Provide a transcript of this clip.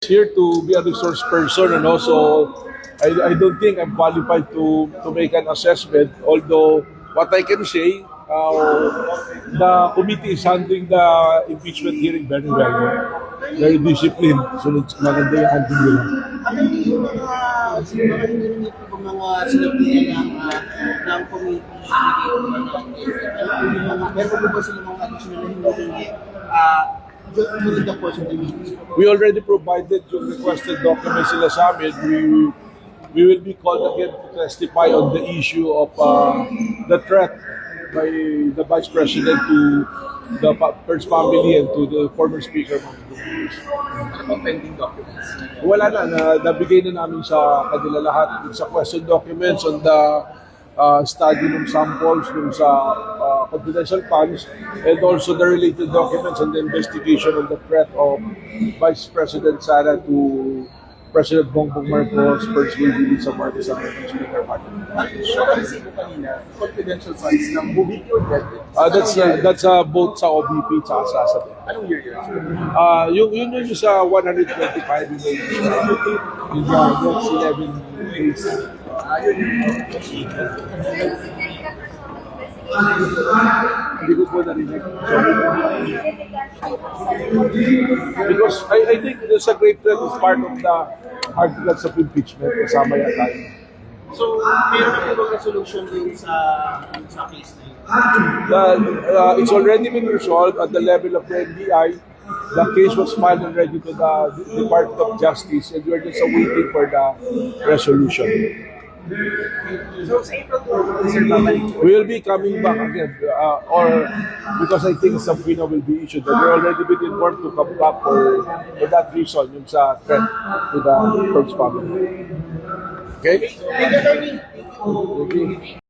Here to be a resource person, and also I don't think I'm qualified to make an assessment, although what I can say, the committee is handling the impeachment hearing very well, very disciplined, sunod maganda yung handling nila. Ano yung mga hinihingi po mga sinabihan ng committee? Meron po ba sila mga additional na hinihingi during the course of the meeting? We already provided yung requested documents sila sa amin. We will be called again to testify on the issue of the threat by the Vice President to the First Family and to the former Speaker. Ano pong pending documents? Wala na, nabigay na namin sa kanila lahat sa question documents on the study ng samples dun sa confidential funds, and also the related documents on the investigation on the threat of Vice President Sara to President Bongbong Marcos, First Lady Lisa Marcos, and Speaker Martin. Kasi po kanina, confidential funds ng OBP or DepEd? That's both sa OBP at sa SASAB. Anong year yun? Yun sa 125 yung next 11 days. Hindi ko po narinig. Because I think there's a great threat is part of the arguments of impeachment. Kasama yata yun. So, meron na po bang resolution din sa case na yun? It's already been resolved at the level of the NBI. The case was filed already to the Department of Justice, and we're just waiting for the resolution. So, sa April 2, Sir Babalik, We will be coming back again, or because I think subpoena will be issued. And we're already been informed to come back for that reason, yung sa threat to the First Family. Okay? Thank you, Attorney. Okay.